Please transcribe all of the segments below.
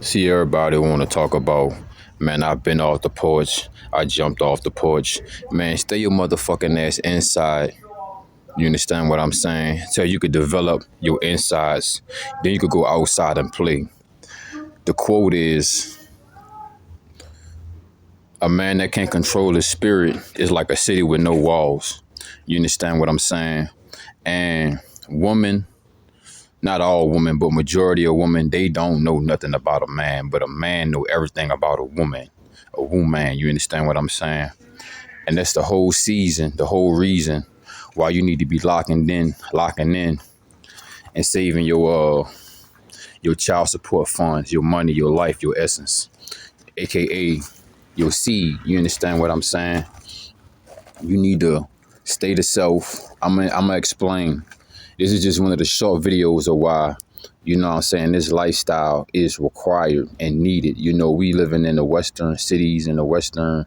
See, everybody want to talk about, man, I've been off the porch. I jumped off the porch. Man, stay your motherfucking ass inside. You understand what I'm saying? Till you could develop your insides. Then you could go outside and play. The quote is, a man that can't control his spirit is like a city with no walls. You understand what I'm saying? And women, not all women, but majority of women, they don't know nothing about a man, but a man know everything about a woman. A woman, you understand what I'm saying? And that's the whole season, the whole reason why you need to be locking in, and saving your child support funds, your money, your life, your essence, aka your seed. You understand what I'm saying? You need to stay the self. I'm gonna explain. This is just one of the short videos of why, you know what I'm saying, this lifestyle is required and needed. You know, we living in the Western cities, in the Western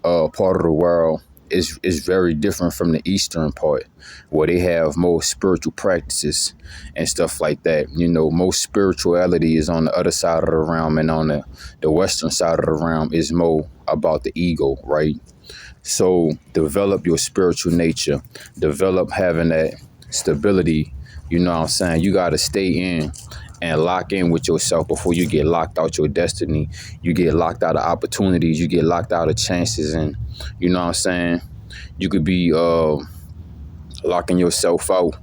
part of the world. Is very different from the Eastern part, where they have more spiritual practices and stuff like that. You know, most spirituality is on the other side of the realm, and on the Western side of the realm is more about the ego, right? So develop your spiritual nature, develop having that stability. You know what I'm saying? You got to stay in and lock in with yourself before you get locked out your destiny. You get locked out of opportunities. You get locked out of chances. And you know what I'm saying? You could be locking yourself out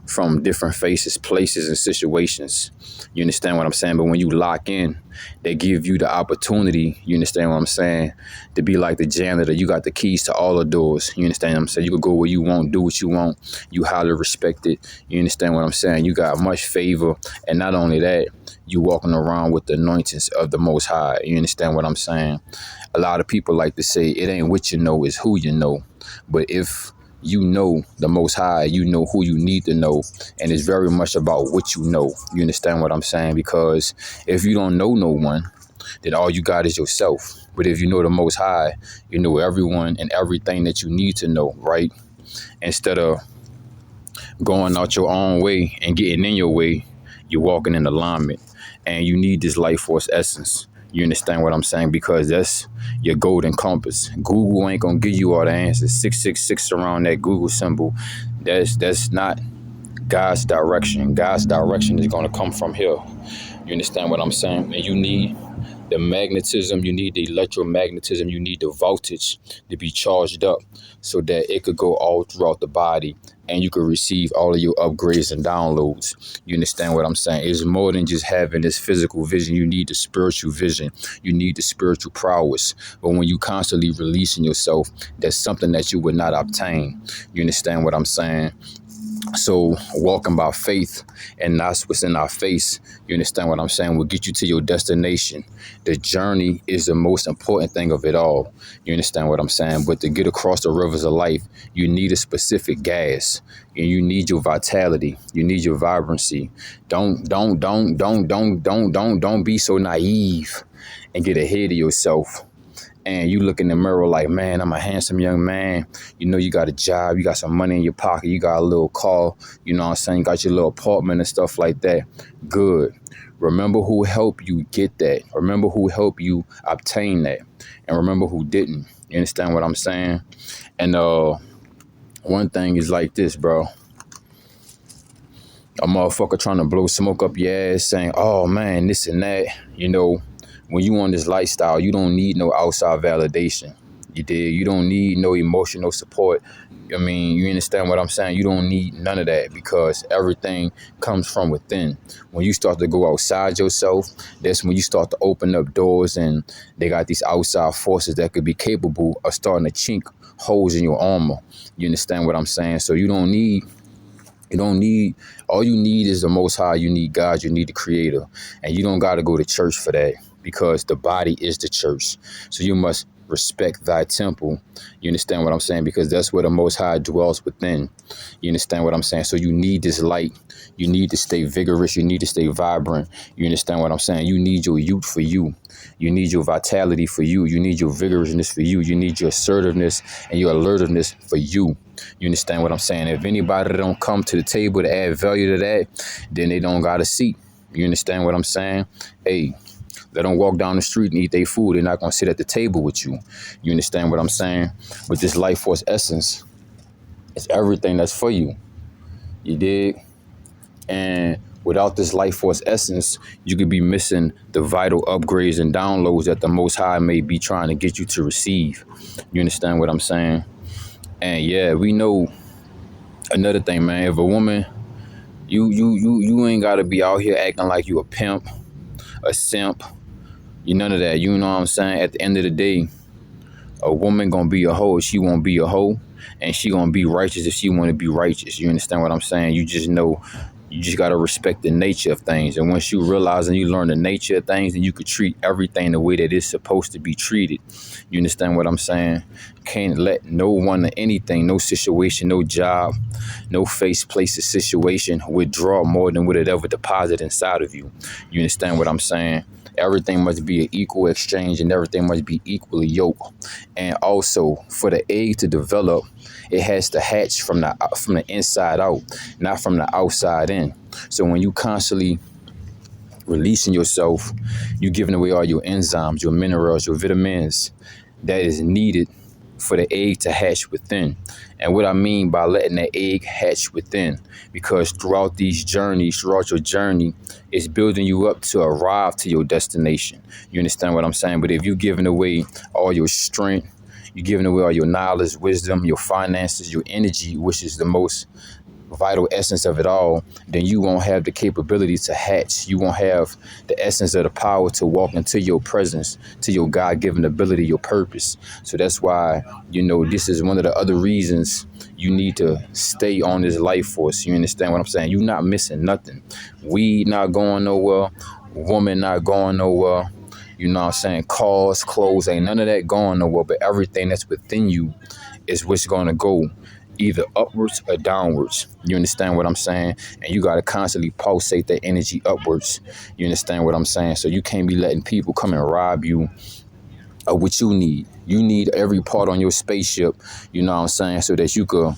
from different faces, places, and situations. You understand what I'm saying? But when you lock in, they give you the opportunity, you understand what I'm saying, to be like the janitor. You got the keys to all the doors. You understand what I'm saying? You could go where you want, do what you want. You highly respected. You understand what I'm saying? You got much favor. And not only that, you walking around with the anointings of the Most High. You understand what I'm saying? A lot of people like to say it ain't what you know, it's who you know. But if you know the Most High, you know who you need to know. And it's very much about what you know. You understand what I'm saying? Because if you don't know no one, then all you got is yourself. But if you know the Most High, you know everyone and everything that you need to know, right? Instead of going out your own way and getting in your way, you're walking in alignment. And you need this life force essence. You understand what I'm saying? Because that's your golden compass. Google ain't gonna give you all the answers. 666 around that Google symbol. That's not God's direction. God's direction is gonna come from here. You understand what I'm saying? And you need the magnetism, you need the electromagnetism, you need the voltage to be charged up so that it could go all throughout the body and you could receive all of your upgrades and downloads. You understand what I'm saying? It's more than just having this physical vision. You need the spiritual vision. You need the spiritual prowess. But when you constantly releasing yourself, that's something that you would not obtain. You understand what I'm saying? So walking by faith and not what's in our face, you understand what I'm saying, will get you to your destination. The journey is the most important thing of it all. You understand what I'm saying? But to get across the rivers of life, you need a specific gas and you need your vitality. You need your vibrancy. Don't be so naive and get ahead of yourself. And you look in the mirror like, man, I'm a handsome young man. You know, you got a job, you got some money in your pocket, you got a little car, you know what I'm saying? You got your little apartment and stuff like that. Good. Remember who helped you get that. Remember who helped you obtain that. And remember who didn't. You understand what I'm saying? And one thing is like this, bro. A motherfucker trying to blow smoke up your ass saying, oh, man, this and that, you know. When you on this lifestyle, you don't need no outside validation. You dig? You don't need no emotional support. I mean, you understand what I'm saying? You don't need none of that because everything comes from within. When you start to go outside yourself, that's when you start to open up doors and they got these outside forces that could be capable of starting to chink holes in your armor. You understand what I'm saying? So you don't need, all you need is the Most High. You need God. You need the Creator. And you don't got to go to church for that. Because the body is the church. So you must respect thy temple. You understand what I'm saying? Because that's where the Most High dwells within. You understand what I'm saying? So you need this light. You need to stay vigorous. You need to stay vibrant. You understand what I'm saying? You need your youth for you. You need your vitality for you. You need your vigorousness for you. You need your assertiveness and your alertiveness for you. You understand what I'm saying? If anybody don't come to the table to add value to that, then they don't got a seat. You understand what I'm saying? Hey, Let them walk down the street and eat their food. They're not going to sit at the table with you. You understand what I'm saying? But this life force essence is everything that's for you. You dig? And without this life force essence, you could be missing the vital upgrades and downloads that the Most High may be trying to get you to receive. You understand what I'm saying? And yeah, we know another thing, man. If a woman, you ain't gotta be out here acting like you a pimp, a simp, you none of that. You know what I'm saying? At the end of the day, a woman gonna be a hoe if she won't be a hoe, and she gonna be righteous if she want to be righteous. You understand what I'm saying? You just know, you just gotta respect the nature of things. And once you realize and you learn the nature of things, then you could treat everything the way that it's supposed to be treated. You understand what I'm saying? Can't let no one or anything, no situation, no job, no place, or situation withdraw more than what it ever deposited inside of you. You understand what I'm saying? Everything must be an equal exchange, and everything must be equally yoked. And also, for the egg to develop, it has to hatch from the inside out, not from the outside in. So when you constantly releasing yourself, you giving away all your enzymes, your minerals, your vitamins that is needed for the egg to hatch within. And what I mean by letting that egg hatch within, because throughout your journey, it's building you up to arrive to your destination. You understand what I'm saying? But if you're giving away all your strength, you're giving away all your knowledge, wisdom, your finances, your energy, which is the most vital essence of it all, then you won't have the capability to hatch. You won't have the essence of the power to walk into your presence, to your God-given ability, your purpose. So that's why, this is one of the other reasons you need to stay on this life force. You understand what I'm saying? You're not missing nothing. Weed not going nowhere. Woman not going nowhere. You know what I'm saying? Cars, clothes, ain't none of that going nowhere. But everything that's within you is what's going to go either upwards or downwards. You understand what I'm saying? And you got to constantly pulsate that energy upwards. You understand what I'm saying? So you can't be letting people come and rob you of what you need. You need every part on your spaceship, you know what I'm saying, so that you could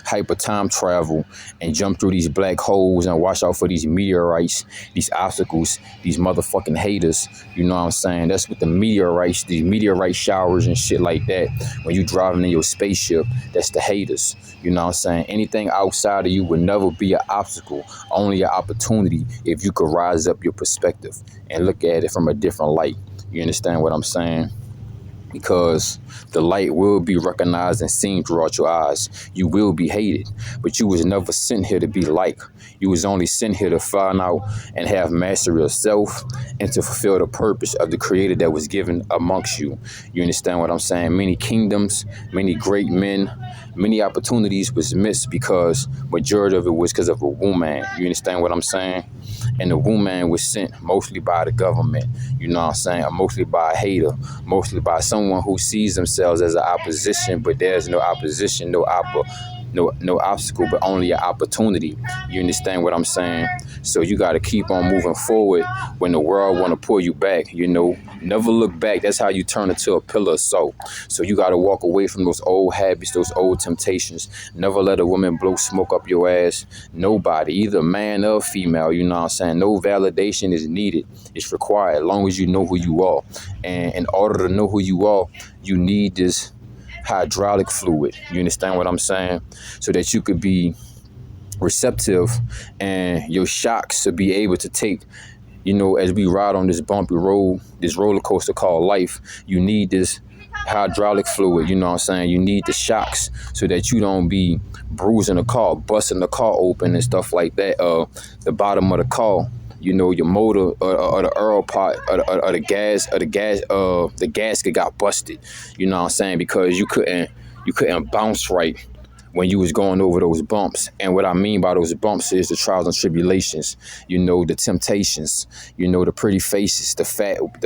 hyper time travel and jump through these black holes and watch out for these meteorites, these obstacles, these motherfucking haters. You know what I'm saying? That's what the meteorites, these meteorite showers and shit like that. When you driving in your spaceship, that's the haters. You know what I'm saying? Anything outside of you would never be an obstacle, only an opportunity if you could rise up your perspective and look at it from a different light. You understand what I'm saying? Because the light will be recognized and seen throughout your eyes. You will be hated, but you was never sent here to be like. You was only sent here to find out and have mastery of self and to fulfill the purpose of the creator that was given amongst you. You understand what I'm saying? Many kingdoms, many great men, many opportunities was missed because majority of it was because of a woman. You understand what I'm saying? And the woman was sent mostly by the government, you know what I'm saying, or mostly by a hater, mostly by someone who sees themselves as an opposition, but there's no opposition, no obstacle, but only an opportunity. You understand what I'm saying? So you got to keep on moving forward when the world want to pull you back, never look back. That's how you turn into a pillar of salt. So you got to walk away from those old habits, those old temptations. Never let a woman blow smoke up your ass. Nobody, either man or female, you know what I'm saying? No validation is needed. It's required as long as you know who you are. And in order to know who you are, you need this hydraulic fluid. You understand what I'm saying? So that you could be receptive and your shocks to be able to take, as we ride on this bumpy road, this roller coaster called life, you need this hydraulic fluid, you know what I'm saying? You need the shocks so that you don't be bruising the car, busting the car open and stuff like that. The bottom of the car, your motor or the oil pot or the gasket got busted. You know what I'm saying? Because you couldn't bounce right when you was going over those bumps. And what I mean by those bumps is the trials and tribulations, the temptations, the pretty faces, the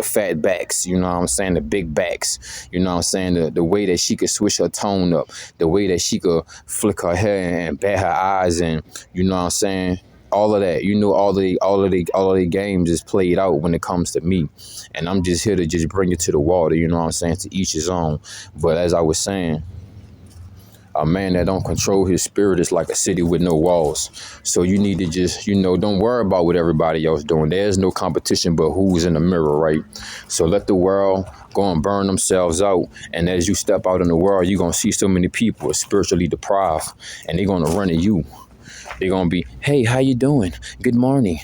fat backs, you know what I'm saying, the big backs, you know what I'm saying, the way that she could switch her tone up, the way that she could flick her hair and bat her eyes, and you know what I'm saying, all of that, all of the games is played out when it comes to me. And I'm just here to just bring it to the water, you know what I'm saying, to each his own. But as I was saying, A man that don't control his spirit is like a city with no walls. So you need to just, don't worry about what everybody else doing. There's no competition but who's in the mirror, right? So let the world go and burn themselves out. And as you step out in the world, you're going to see so many people spiritually deprived, and they're going to run at you. They're going to be, hey, how you doing? Good morning.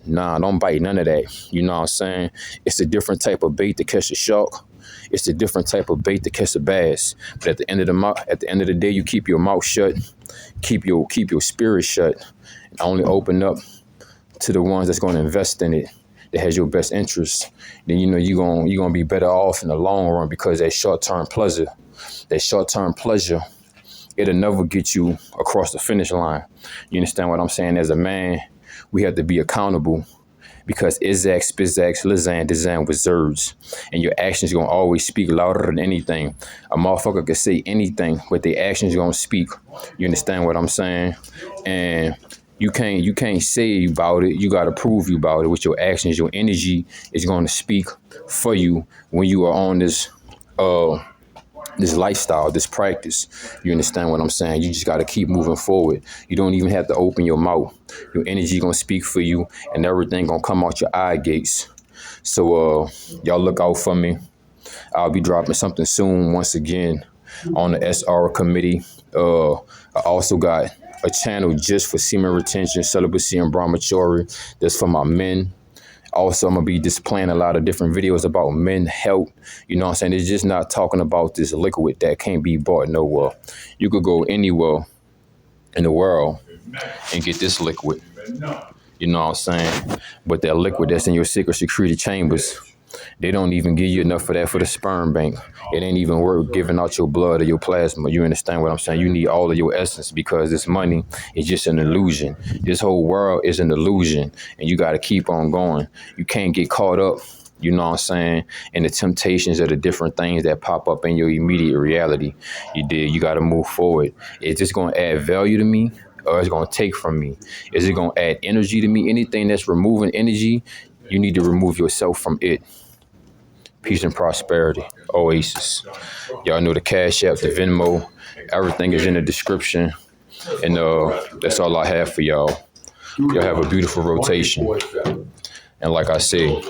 Nah, don't bite none of that. You know what I'm saying? It's a different type of bait to catch a shark. It's a different type of bait to catch a bass. But at the end of the day, you keep your mouth shut, keep your spirit shut, and only open up to the ones that's going to invest in it, that has your best interest. Then you're gonna be better off in the long run, because that short-term pleasure, it'll never get you across the finish line. You understand what I'm saying? As a man, we have to be accountable, because Izak, Spizak, Lizan, Dizan was Zerds. And your actions going to always speak louder than anything. A motherfucker can say anything, but their actions going to speak. You understand what I'm saying? And you can't say about it. You got to prove you about it with your actions. Your energy is going to speak for you when you are on this lifestyle, this practice. You understand what I'm saying? You just got to keep moving forward. You don't even have to open your mouth. Your energy going to speak for you, and everything going to come out your eye gates. So y'all look out for me. I'll be dropping something soon once again on the SR committee. I also got a channel just for semen retention, celibacy, and brahmacharya. That's for my men. Also, I'm going to be displaying a lot of different videos about men health. You know what I'm saying? It's just not talking about this liquid that can't be bought nowhere. You could go anywhere in the world and get this liquid. You know what I'm saying? But that liquid that's in your secret secreted chambers, they don't even give you enough of that for the sperm bank. It ain't even worth giving out your blood or your plasma. You understand what I'm saying? You need all of your essence, because this money is just an illusion. This whole world is an illusion, and you got to keep on going. You can't get caught up, you know what I'm saying, in the temptations of the different things that pop up in your immediate reality. You got to move forward. Is this going to add value to me, or is it going to take from me? Is it going to add energy to me? Anything that's removing energy, you need to remove yourself from it. Peace and prosperity. Oasis. Y'all know the Cash App, the Venmo. Everything is in the description. And that's all I have for y'all. Y'all have a beautiful rotation. And like I said,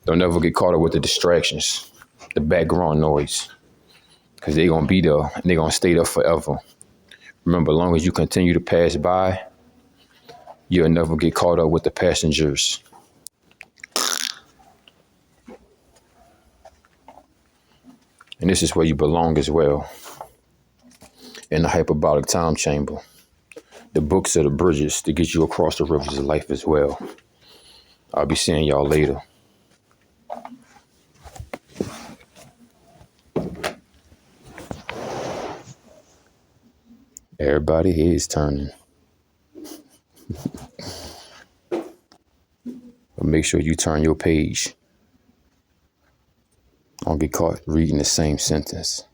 don't ever get caught up with the distractions, the background noise, because they're going to be there and they're going to stay there forever. Remember, as long as you continue to pass by, you'll never get caught up with the passengers. And this is where you belong as well, in the hyperbolic time chamber. The books are the bridges to get you across the rivers of life as well. I'll be seeing y'all later. Everybody here is turning. But make sure you turn your page. Don't get caught reading the same sentence.